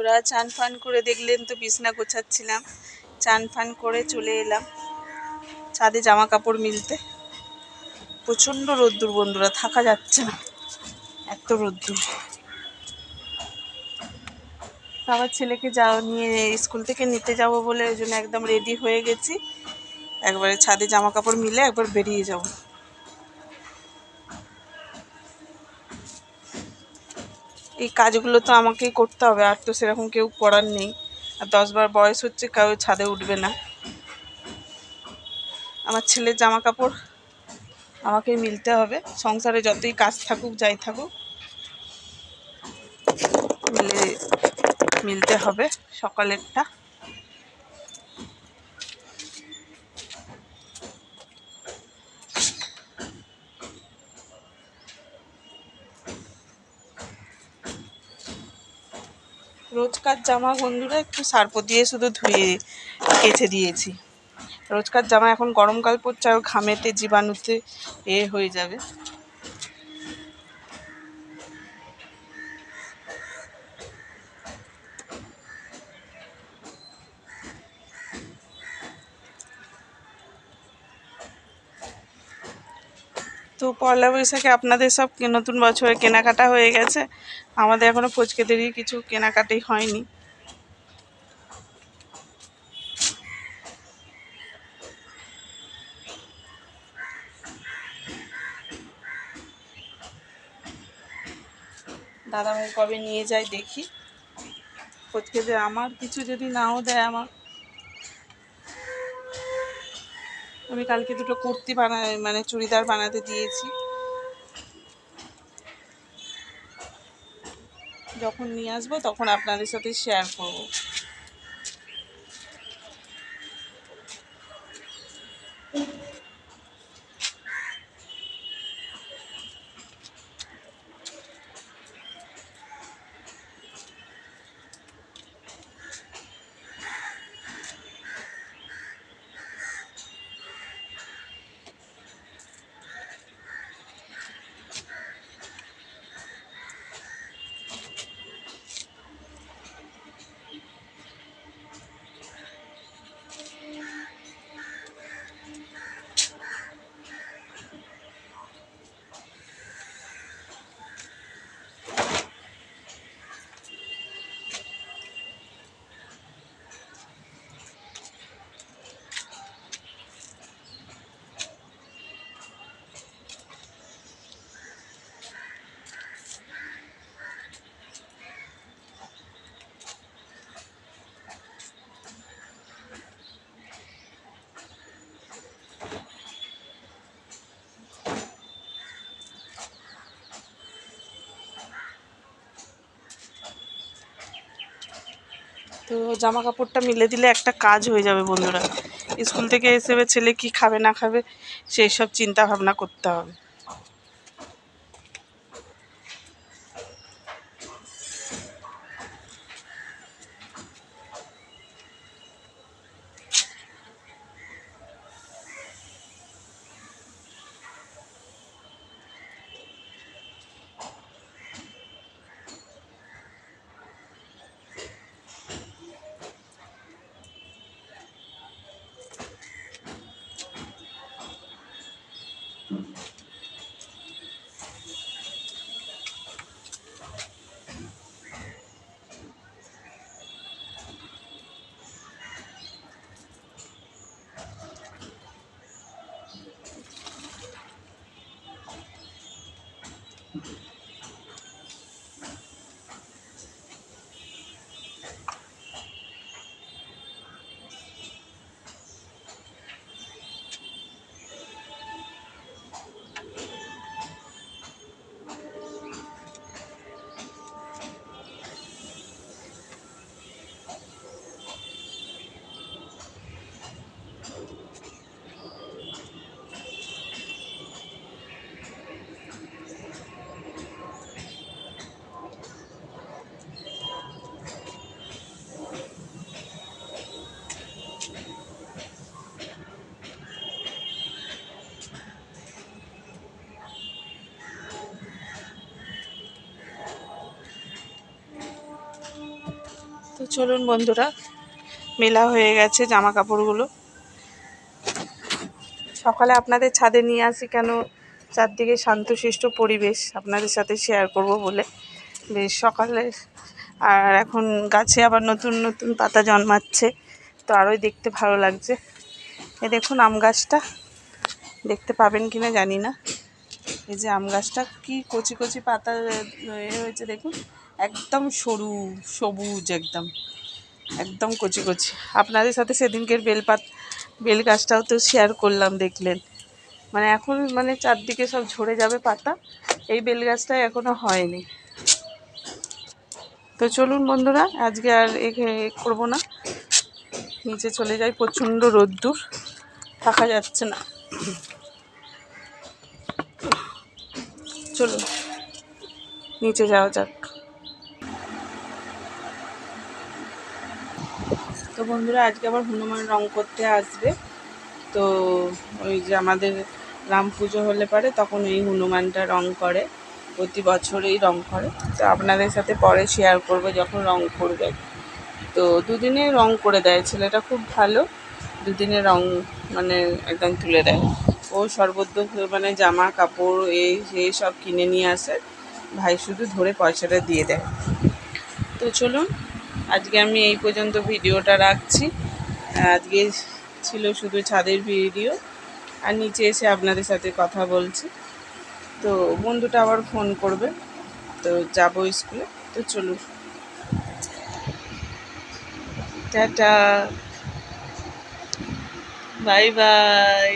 বন্ধুরা, চান ফান করে দেখলেন তো বিছনা গোছাচ্ছিলাম। চান ফান করে চলে এলাম ছাদে জামা কাপড় মিলতে। প্রচণ্ড রোদ্দুর বন্ধুরা, থাকা যাচ্ছে না, এত রোদ্দুর। আবার ছেলেকে নিয়ে স্কুল থেকে নিতে যাব বলে ওই জন্য একদম রেডি হয়ে গেছি। একবারে ছাদে জামা কাপড় মিলে একবার বেরিয়ে যাব। এই কাজগুলো তো আমাকেই করতে হবে, আর তো সেরকম কেউ করার নেই। আর 10 বার বয়স হচ্ছে, কেউ ছাদে উঠবে না। আমার ছেলের জামা কাপড় আমাকেই মিলতে হবে। সংসারে যতই কাজ থাকুক যাই থাকুক, মিলতে হবে সকালেরটা। রোজকার জামা বন্ধুরা একটু সার্ফ দিয়ে শুধু ধুয়ে কেচে দিয়েছি। রোজকার জামা এখন গরমকাল পড়ছে, আর ঘামেতে জীবাণুতে হয়ে যাবে। তো পয়লা বৈশাখে আপনাদের সব নতুন বছরে কেনাকাটা হয়ে গেছে। আমাদের এখনো ফচকেদেরই কিছু কেনাকাটাই হয়নি। দাদাভাই কবে নিয়ে যায় দেখি। ফচকেদের আমার কিছু যদি নাও দেয়, আমি কালকে দুটো কুর্তি মানে চুড়িদার বানাতে দিয়েছি। যখন নিয়ে আসবো তখন আপনাদের সাথে শেয়ার করব। তো জামা কাপড়টা মিলে দিলে একটা কাজ হয়ে যাবে বন্ধুরা। স্কুল থেকে এসে ছেলে কি খাবে না খাবে সেই সব চিন্তা ভাবনা করতে হবে। তো চলুন বন্ধুরা, মেলা হয়ে গেছে জামা কাপড়গুলো। সকালে আপনাদের ছাদে নিয়ে আসি কেন, চারদিকে শান্তশিষ্ট পরিবেশ আপনাদের সাথে শেয়ার করব বলে। বেশ সকালে, আর এখন গাছে আবার নতুন নতুন পাতা জন্মাচ্ছে, তো আরোই দেখতে ভালো লাগছে। এ দেখুন আম গাছটা, দেখতে পাবেন কিনা জানি না। এই যে আম গাছটা কি কচি কচি পাতা হয়েছে দেখুন, একদম সরু সবুজ, একদম একদম কচি কচি। আপনাদের সাথে সেদিনকের বেল গাছটাও তো শেয়ার করলাম, দেখলেন। মানে এখন মানে চারদিকে সব ঝরে যাবে পাতা, এই বেল গাছটা এখনো হয়নি। তো চলুন বন্ধুরা, আজকে আর করবো না, নিচে চলে যাই। প্রচণ্ড রোদ্দুর, থাকা যাচ্ছে না। চলুন নিচে যাওয়া যাক। তো বন্ধুরা, আজকে আবার হনুমান রং করতে আসবে। তো ওই যে আমাদের রাম পুজো হলে পারে তখন এই হনুমানটা রং করে, প্রতি বছরেই রং করে। তো আপনাদের সাথে পরে শেয়ার করব যখন রং করবে। তো দুদিনে রং করে দেয় ছেলেটা, খুব ভালো। দুদিনে রং মানে একদম তুলে দেয়। ও সর্বত্র মানে জামা কাপড় এই সব কিনে নিয়ে আসে, ভাই শুধু ধরে পয়সাটা দিয়ে দেয়। তো চলুন, আজকে আমি এই পর্যন্ত ভিডিওটা রাখছি। আজকে ছিল শুধু ছাদের ভিডিও, আর নিচে এসে আপনাদের সাথে কথা বলছি। তো বন্ধুটা আবার ফোন করবে, তো যাব স্কুলে। তো চলুন, টাটা, বাই বাই।